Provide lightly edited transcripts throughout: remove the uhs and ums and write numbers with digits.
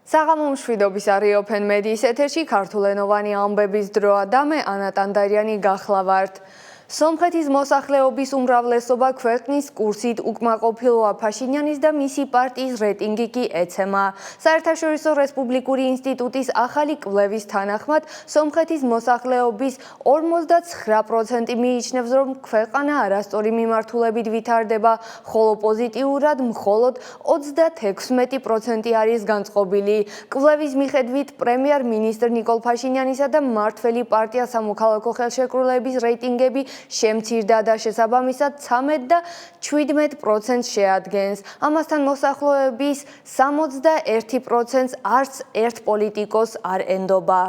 საღამო მშვიდობის არის Open Media-ის ეთერში ქართულენოვანი ამბების დროა და მე ანა ტანდარიანი გახლავართ. სომხეთის მოსახლეობის უმრავლესობა ქვეყნის კურსით უკმაყოფილოა ფაშინიანის და მისი პარტიის რეიტინგი კი ეცემა. საერთაშორისო რესპუბლიკური ინსტიტუტის ახალი კვლევის თანახმად სომხეთის მოსახლეობის 59% მიიჩნევს, რომ ქვეყანა არასწორი მიმართულებით ვითარდება, ხოლო პოზიტიურად მხოლოდ 36% არის განწყობილი. კვლევის მიხედვით პრემიერ-მინისტრ ნიკოლ ფაშინიანისა და მმართველი პარტია სამოქალაქო ხელშეკრულების რეიტინგები შემცირდა და შესაბამისად 13 და 17% შეადგენს. ამასთან მოსახლეობის 61%-ს არც ერთ პოლიტიკოს არ ენდობა.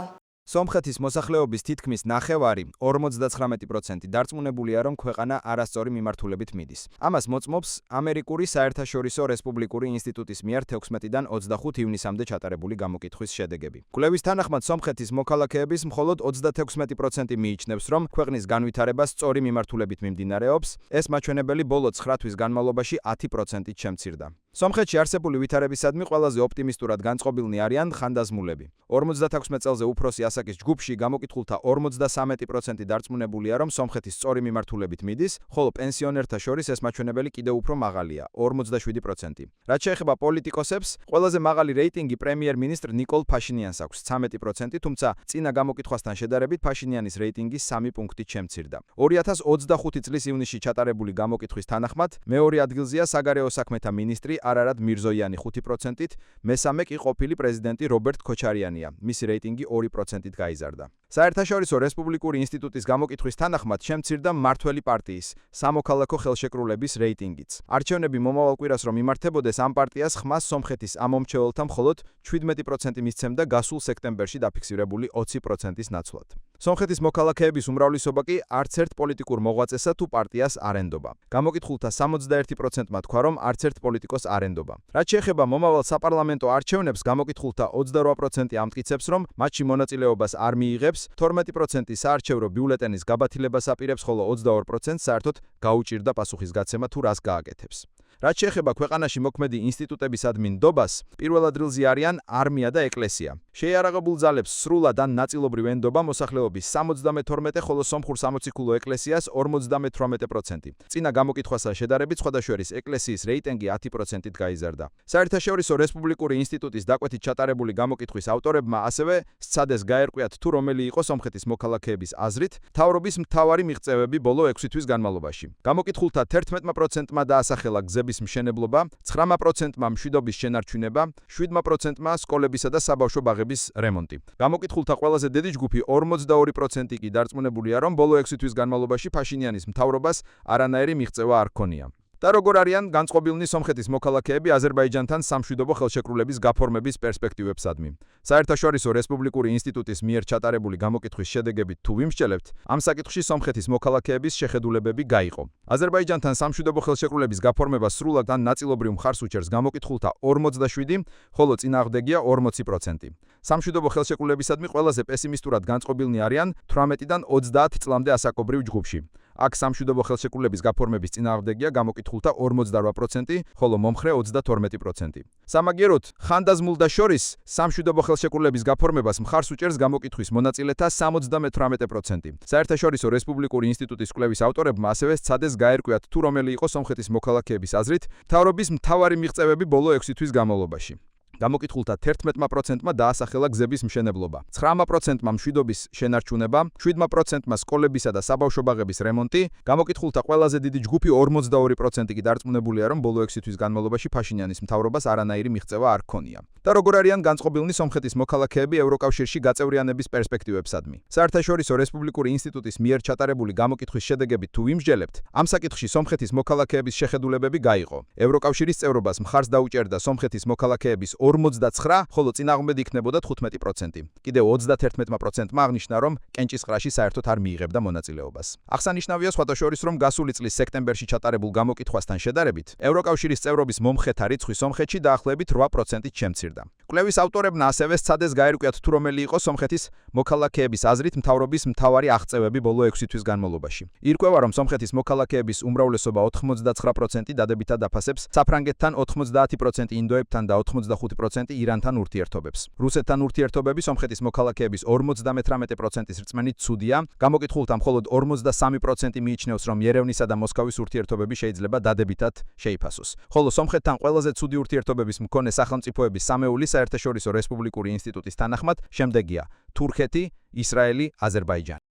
სომხეთის მოსახლეობის თითქმის ნახევარი 59% დარწმუნებულია, რომ ქვეყანა არასწორი მიმართულებით მიდის. ამას მოწმობს ამერიკული საერთაშორისო რესპუბლიკური ინსტიტუტის მიერ 16-დან 25 ივნისამდე ჩატარებული გამოკითხვის შედეგები. კვლევის თანახმად სომხეთის მოქალაქეების მხოლოდ 36% მიიჩნევს, რომ ქვეყნის განვითარება სწორი მიმართულებით მიმდინარეობს. ეს მაჩვენებელი ბოლო 9 თვის განმავლობაში 10%-ით შემცირდა. სომხეთში არსებული ვითარებისადმი ყველაზე ოპტიმისტურად განწყობილნი არიან ხანდაზმულები. 56 წელზე უფროსი ასაკის ჯგუფში გამოკითხულთა 53% დარწმუნებულია, რომ სომხეთის სწორი მიმართულებით მიდის, ხოლო პენსიონერთა შორის ეს მაჩვენებელი კიდევ უფრო მაღალია, 47%. რაც შეეხება პოლიტიკოსებს, ყველაზე მაღალი რეიტინგი პრემიერ-მინისტრ ნიკოლ ფაშინიანს აქვს 13%, თუმცა წინა გამოკითხვასთან შედარებით ფაშინიანის რეიტინგი 3 პუნქტით შემცირდა. 2025 წლის ივნისში ჩატარებული გამოკითხვის თანახმად მეორე ადგილზეა საგარეო საქმეთა მინისტრი არარად მირზოიანი 5%-ით, მესამე კი ყოფილი პრეზიდენტი რობერტ ქოჩარიანია, მისი რეიტინგი 2%-ით გაიზარდა. საერთაშორისო რესპუბლიკური ინსტიტუტის გამოკითხვის თანახმად შემცირდა მმართველი პარტიის სამოქალაქო ხელშეკრულების რეიტინგიც. არჩევნები მომავალ კვირას რომ იმართებოდეს, ამ პარტიას ხმას სომხეთის ამომრჩეველთა მხოლოდ 17% მისცემდა გასულ სექტემბერში დაფიქსირებული 20%-ის ნაცვლად. სომხეთის მოქალაქეების უმრავლესობა კი არც ერთ პოლიტიკურ მოღვაწესა თუ პარტიას არ ენდობა. გამოკითხულთა 61%-მა თქვა, რომ არც ერთ პოლიტიკოს არ ენდობა. რაც შეეხება მომავალ საპარლამენტო არჩევნებს, გამოკითხულთა 28% ამტკიცებს, რომ მათში მონაწილეობას არ მიიღებს, 12% საარჩევრო ბიულეტენის გაბათილებას აპირებს, ხოლო 22% საერთოდ გაუჭირდა პასუხისგაცემა თუ რას გააკეთებს. რაც შეეხება ქვეყანაში მოქმედი ინსტიტუტებისადმი ნდობას, პირველ ადგილზე არიან არმია და ეკლესია. შეიარაღებულ ძალებს სრულად ან ნაწილობრივ ენდობა მოსახლეობის 72%, ხოლო სომხურ სამოციქულო ეკლესიას 58%. წინა გამოკითხვასთან შედარებით სხვადასხვაის ეკლესიის რეიტინგი 10%-ით გაიზარდა. საერთაშორისო რესპუბლიკური ინსტიტუტის დაკვეთით ჩატარებული გამოკითხვის ავტორებმა ასევე სცადეს გაერკვიათ თუ რომელი იყო სომხეთის მოქალაქეების აზრით მთავრობის მთავარი მიღწევები ბოლო 6 თვის განმავლობაში. გამოკითხულთა 11%-მა დაასახელა გზების მშენებლობა, 9%-მა მშვიდობის შენარჩუნება, 7%-მა სკოლებისა და საბავშვო ბაღების რემონტი. გამოკითხულთა ყველაზე დიდი ჯგუფი 42% კი დარწმუნებულია, რომ ბოლო 6 თვის განმავლობაში ფაშინიანის მთავრობას არანაირი მიღწევა არ ჰქონია. და როგორ არიან განწყობილნი სომხეთის მოქალაქეები აზერბაიჯანთან სამშვიდობო ხელშეკრულების გაფორმების პერსპექტივებსადმი. საერთაშორისო რესპუბლიკური ინსტიტუტის მიერ ჩატარებული გამოკითხვის შედეგებით თუ ვიმსჯელებთ, ამ საკითხში სომხეთის მოქალაქეების შეხედულებები გაიყო. აზერბაიჯანთან სამშვიდობო ხელშეკრულების გაფორმება სრულად ან ნაწილობრივ მხარს უჭერს გამოკითხულთა 47, ხოლო წინააღმდეგია 40%. სამშვიდობო ხელშეკრულებისადმი ყველაზე პესიმისტურად განწყობილნი არიან 18-დან 30 წლამდე ასაკობრივ ჯგუფში. აქ სამშვიდობო ხელშეკრულების გაფორმების წინააღმდეგია გამოკითხულთა 48%, ხოლო მომხრე 32%. სამაგიეროდ, ხანდაზმულთა შორის სამშვიდობო ხელშეკრულების გაფორმებას მხარს უჭერს გამოკითხვის მონაწილეთა 78%. საერთაშორისო რესპუბლიკური ინსტიტუტის კვლევის ავტორებმა ასევე სცადეს გაერკვიათ თუ რომელი იყო სომხეთის მოქალაქეების აზრით მთავრობის მთავარი მიღწევები ბოლო 6 თვის განმავლობაში. გამოკითხულთა 11%-მა დაასახელა გზების მშენებლობა, 9%-მა მშვიდობის შენარჩუნება, 7%-მა სკოლებისა და საბავშვო ბაღების რემონტი. გამოკითხულთა ყველაზე დიდი ჯგუფი 42% კი დარწმუნებულია, რომ ბოლო 6 თვის განმავლობაში ფაშინიანის მთავრობას არანაირი მიღწევა არ ჰქონია. და როგორ არიან განწყობილნი სომხეთის მოქალაქეები ევროკავშირში გაწევრიანების პერსპექტივებსადმი. საერთაშორისო რესპუბლიკური ინსტიტუტის მიერ ჩატარებული გამოკითხვის შედეგებით თუ ვიმსჯელებთ, ამ საკითხში სომხეთის მოქალაქეების შეხედულებები გაიყო. ევროკავშირის წევრობას მხარს დაუჭერდა სომხეთის მოქალაქეების 49, ხოლო წინააღმდეგი იქნებოდა 15%. კიდევ 31%-მა აღნიშნა, რომ კენჭისყრაში საერთოდ არ მიიღებდა მონაწილეობას. აღსანიშნავია სხვადასხვა რომ გასული წლის სექტემბერში ჩატარებულ გამოკითხვასთან შედარებით, ევროკავშირის წევრობის მომხრეთა რიცხვი სომხეთში დაახლოებით 8%-ით შემცირდა. კვლევის ავტორებმა ასევე სცადეს გაერკვიათ თუ რომელი იყო სომხეთის მოქალაქეების აზრით მთავრობის მთავარი აღწევები ბოლო 6 თვის განმავლობაში. ირკვევა, რომ სომხეთის მოქალაქეების უმრავლესობა 99% დადებითად აფასებს საფრანგეთთან, 90% ინდოებთან და 85% ირანთან ურთიერთობებს. რუსეთთან ურთიერთობები სომხეთის მოქალაქეების 58%-ის რწმენით ცუდია, გამოკითხულთა მხოლოდ 43% მიიჩნევს, რომ ერევნისა და მოსკოვის ურთიერთობები შეიძლება დადებითად შეიფასოს. ხოლო სომხეთთან ყველაზე ცუდი ურთიერთობების მქონე სახელმწიფოების სამეული საერთაშორისო რესპუბლიკური ინსტიტუტის თანახმად შემდეგია: თურქეთი, ისრაელი, აზერბაიჯანი.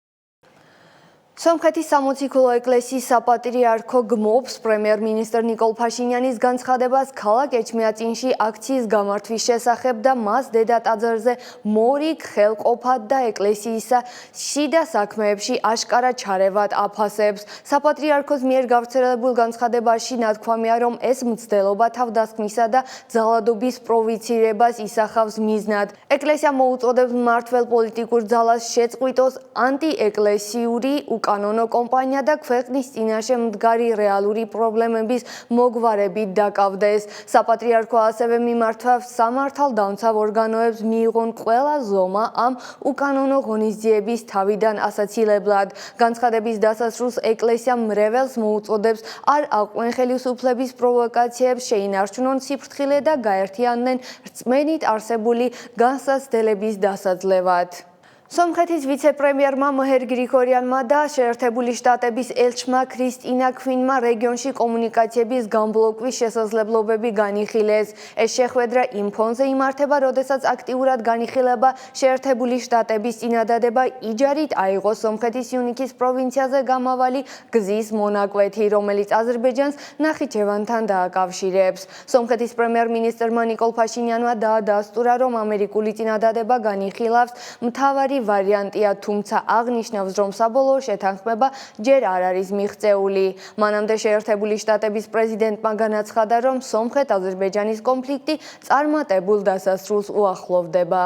სომხეთის სამოციქულო ეკლესიის საპატრიარქო გმობს პრემიერ-მინისტრ ნიკოლ ფაშინიანის განცხადებას ქალაქ ეჩმიածინში აქციის გამართვის შესახებ და მას დედატაძარზე მორიგ ხელყოფად და ეკლესიისა შიდა საქმეებში აშკარა ჩარევად აფასებს. საპატრიარქოს მიერ გავრცელებულ განცხადებაში ნათქვამია, რომ ეს მცდელობა თავდასხმისა და ძალადობის პროვოცირებას ისახავს მიზნად. ეკლესია მოუწოდებს მმართველ პოლიტიკურ ძალას შეწყვიტოს ანტიეკლესიური უკანონო კომპანია და ქვეყნის წინაშე მდგარი რეალური პრობლემების მოგვარებით დაკავდეს. საპატრიარქო ასევე მიმართავს სამართალდამცავ ორგანოებს მიიღონ ყველა ზომა ამ უკანონო ღონისძიების თავიდან ასაცილებლად. განცხადების დასასრულს ეკლესია მრეველს მოუწოდებს არ აყვნენ ხელისუფლების პროვოკაციებს, შეინარჩუნონ სიფრთხილე და გაერთიანდნენ რწმენით არსებული განსაცდელების დასაძლევად. სომხეთის ვიცე-პრემიერმა მოჰერ გრიგორიანმა და შეერთებული შტატების ელჩმა ქრისტინა ქვინმა რეგიონში კომუნიკაციების გამბლოკვის შესაძლებლობები განიხილეს. ეს შეხვედრა იმ ფონზე იმართება, როდესაც აქტიურად განიხილება შეერთებული შტატების წინადადება იჯარით აიღო სომხეთის იუნიქის პროვინციაზე გამავალი გზის მონაკვეთი, რომელიც აზერბაიჯანს ნახიჩევანთან დააკავშირებს. სომხეთის პრემიერ-მინისტრმა ნიკოლ ფაშინიანმა დაადასტურა, რომ ამერიკული წინადადება განიხილავს მთავარი ვარიანტია, თუმცა აღნიშნავს, რომ საბოლოო შეთანხმება ჯერ არ არის მიღწეული. მანამდე შეერთებული შტატების პრეზიდენტმა განაცხადა, რომ სომხეთ-აზერბაიჯანის კონფლიქტი წარმატებულ დასასრულს უახლოვდება.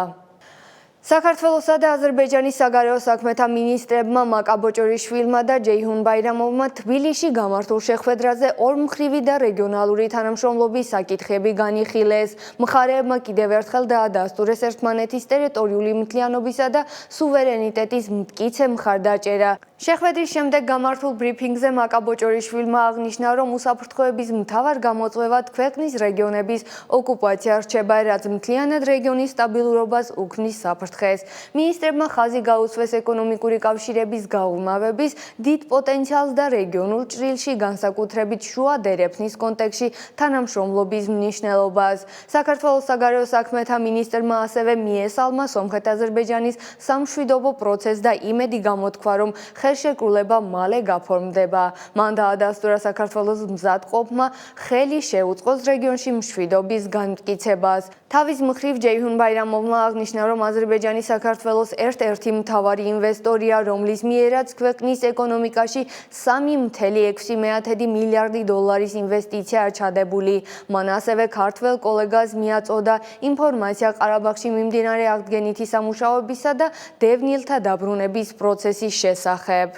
საქართველოსა და აზერბაიჯანის საგარეო საქმეთა მინისტრებმა მაკაბოჭორიშვილმა და ჯეიჰუნ ბაირამოვმა თბილისში გამართულ შეხვედრაზე ორმხრივი და რეგიონალური თანამშრომლობის საკითხები განიხილეს. მხარეებმა კიდევ ერთხელ დაადასტურეს ერთმანეთის ტერიტორიული მთლიანობისა და სუვერენიტეტის მტკიცე მხარდაჭერა. შეხვედრის შემდეგ გამართულ ბრიფინგზე მაკაბოჭორიშვილმა აღნიშნა, რომ უსაფრთხოების მთავარ გამოწვევად ქვეყნის რეგიონების ოკუპაცია რჩება, რაც მთლიანად რეგიონის სტაბილურობას უქმნის საფრთხეს. მინისტრებმა ხაზი გაუსვეს ეკონომიკური კავშირების გაუმავების დიდ პოტენციალს და რეგიონულ ჭრილში განსაკუთრებით შუა დერეფნის კონტექსტში თანამშრომლობის მნიშვნელობას. საქართველოს საგარეო საქმეთა მინისტრმა ასევე მიესალმა სომხეთ-აზერბაიჯანის სამშვიდობო პროცესს და იმედი გამოთქვა, რომ ხელშეკრულება მალე გაფორმდება. მან დაადასტურა საქართველოს მზადყოფმა ხელი შეუწყოს რეგიონში მშვიდობის განმტკიცებას. თავის მხრივ ჯეიჰუნ ბაირამოვმა აღნიშნა, რომ აზერბაიჯანი საქართველოს ერთ-ერთი მთავარი ინვესტორია, რომლის მიერაც ქვეყნის ეკონომიკაში 3,6 მილიარდი დოლარის ინვესტიციაა ჩადებული. მან ასევე ქართველ კოლეგას მიაწოდა ინფორმაცია ყარაბაღში მიმდინარე აღდგენითი სამუშაოებისა და დევნილთა დაბრუნების პროცესის შესახებ.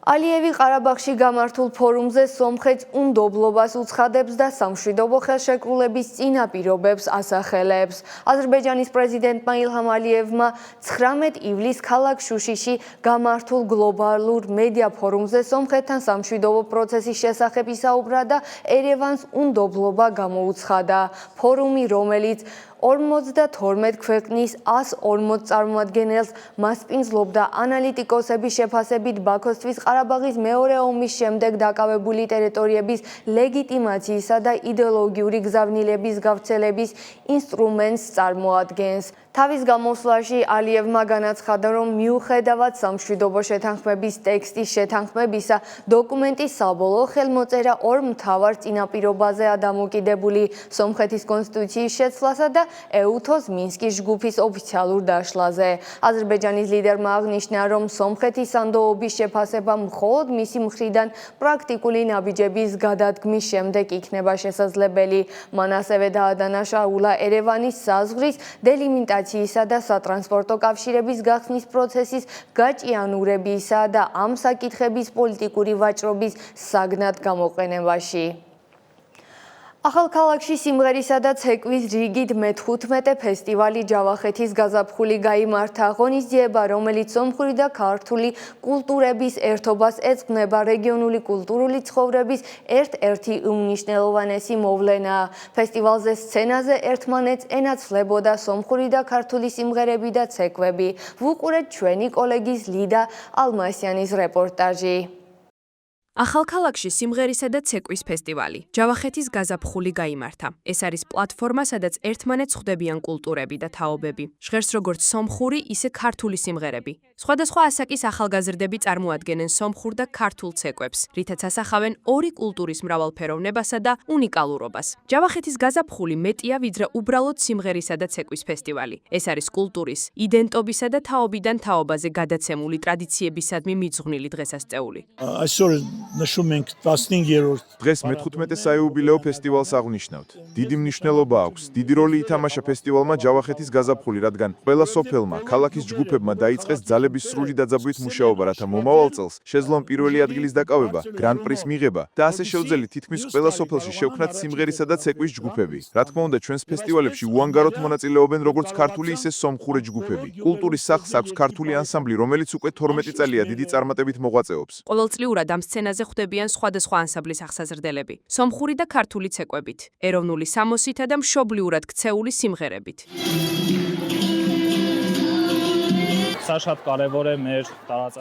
ალიევი ყარაბაღში გამართულ ფორუმზე სომხეთს უნდობლობას უცხადებს და სამშვიდობო ხელშეკრულების წინაპირობებს ასახელებს. აზერბაიჯანის პრეზიდენტმა ილჰამ ალიევმა 19 ივლისს ქალაქ შუშიში გამართულ გლობალურ მედია ფორუმზე სომხეთთან სამშვიდობო პროცესის შესახებ ისაუბრა და ერევანს უნდობლობა გამოუცხადა. ფორუმი, რომელიც 52 ქვეყნის 140 წარმომადგენელს მასპინძლობდა ანალიტიკოსების შეფასებით ბაქოსთვის ყარაბაღის მეორე ომის შემდეგ დაკავებული ტერიტორიების ლეგიტიმაციისა და იდეოლოგიური გზავნილების გავრცელების ინსტრუმენტს წარმოადგენს. თავის გამოსვლაში ალიევმა განაცხადა, რომ მიუხედავად სამშვიდობო შეთანხმების ტექსტის შეთანხმებისა, დოკუმენტის საბოლოო ხელმოწერა ორ მთავარ წინაპირობაზეა დამოკიდებული: სომხეთის კონსტიტუციის შეცვლასა და ეუთოს მინსკის ჯგუფის ოფიციალურ დაშლაზე. აზერბაიჯანის ლიდერმა აღნიშნა, რომ სომხეთის სანდოობის შეფასება მხოლოდ მისი მხრიდან პრაქტიკული ნაბიჯების გადადგმის შემდეგ იქნება შესაძლებელი. მან ასევე დაადანაშაულა ერევანის საზღვრის დელიმიტაციისა და სატრანსპორტო კავშირების გახსნის პროცესის გაჭიანურებისა და ამ საკითხების პოლიტიკური ვაჭრობის საგნად გამოყენებაში. ახალქალაქში სიმღერისა და ცეკვის რიგით მე-15 ფესტივალი ჯავახეთის გაზაფხული გაიმართა. ღონისძიება, რომელიც სომხური და ქართული კულტურების ერთობას ეძღვნება, რეგიონული კულტურული ცხოვრების ერთ-ერთი უმნიშვნელოვანესი მოვლენაა. ფესტივალზე სცენაზე ერთმანეთს ენაცვლებოდა სომხური და ქართული სიმღერები და ცეკვები. ვუყურეთ ჩვენი კოლეგის ლიდა ალმასიანის რეპორტაჟი. ახალქალაქში სიმღერისა და ცეკვის ფესტივალი ჯავახეთის გაზაფხული გაიმართა. ეს არის პლატფორმა, სადაც ერთმანეთს ხვდებიან კულტურები და თაობები. ჟღერს როგორც სომხური, ისე ქართული სიმღერები. სხვადასხვა ასაკის ახალგაზრდები წარმოადგენენ სომხურ და ქართულ ცეკვებს, რითაც ასახავენ ორი კულტურის მრავალფეროვნებასა და უნიკალურობას. ჯავახეთის გაზაფხული მეტია, ვიდრე უბრალოდ სიმღერისა და ცეკვის ფესტივალი. ეს არის კულტურის, იდენტობისა და თაობიდან თაობაზე გადაცემული ტრადიციებისადმი მიძღვნილი დღესასწაული. დღეს მე-15 საიუბილეო ფესტივალს აღნიშნავთ. დიდი მნიშვნელობა აქვს. დიდი როლი ითამაშა ფესტივალმა ჯავახეთის გაზაფხული, რადგან ყველა სოფელმა, ქალაქის ჯგუფებმა დაიწყეს ძალების სრული დაძაბვით მუშაობა, რათა მომავალ წელს შეძლონ პირველი ადგილის დაკავება, გრან-პრის მიღება და ასე შევძელით თითქმის ყველა სოფელში შევქმნათ სიმღერისა და ცეკვის ჯგუფები. რა თქმა უნდა, ჩვენს ფესტივალებში უანგაროდ მონაწილეობენ როგორც ქართული, ისე სომხური ჯგუფები. კულტურის სახლს აქვს ქართული ანსამბლი, რომელიც უკვე 12 წელია დიდი წარმატებით მოღვაწეობს. ყოველწლიურად ამ სცენაზე ხვდებიან სხვადასხვა ანსამბლის ახსაზრდელები, სომხური და ქართული ცეკვებით, ეროვნული სამოსითა და მშობლიურად ქცეული სიმღერებით.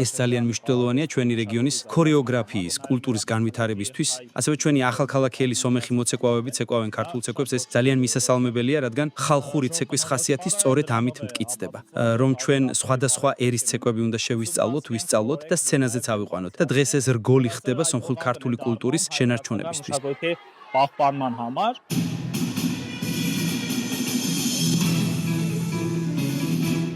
ეს ძალიან მნიშვნელოვანია ჩვენი რეგიონის ქორეოგრაფიის, კულტურის განვითარებისთვის, ასევე ჩვენი ახალქალაქელი სომეხი მოცეკვავები ცეკვავენ ქართულ ცეკვებს, ეს ძალიან მისასალმებელია, რადგან ხალხური ცეკვის ხასიათი სწორედ ამით მტკიცდება, რომ ჩვენ სხვადასხვა ერის ცეკვები უნდა შევისწავლოთ, ვისწავლოთ და სცენაზეც ავიყვანოთ და დღეს ეს რგოლი ხდება სომხურ-ქართული კულტურის შენარჩუნებისთვის.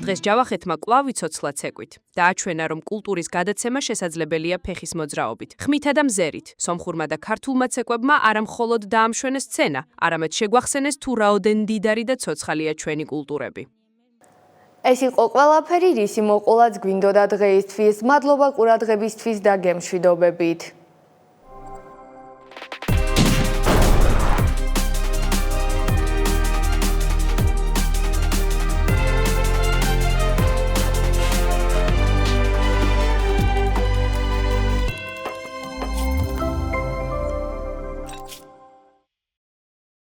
დღეს ჯავახეთმა კვლავ იცოცხლა ცეკვით. დააჩვენა, რომ კულტურის გადაცემა შესაძლებელია ფეხის მოძრაობით, ხმითა და მზერით. სომხურმა და ქართულმა ცეკვებმა არა მხოლოდ დაამშვენეს სცენა, არამედ შეგვახსენეს თუ რაოდენ მდიდარი და ცოცხალია ჩვენი კულტურები. ეს იყო ყველაფერი, რისი მოყოლაც გვინდოდა დღეისთვის. მადლობა ყურადღებისთვის და გემშვიდობებით.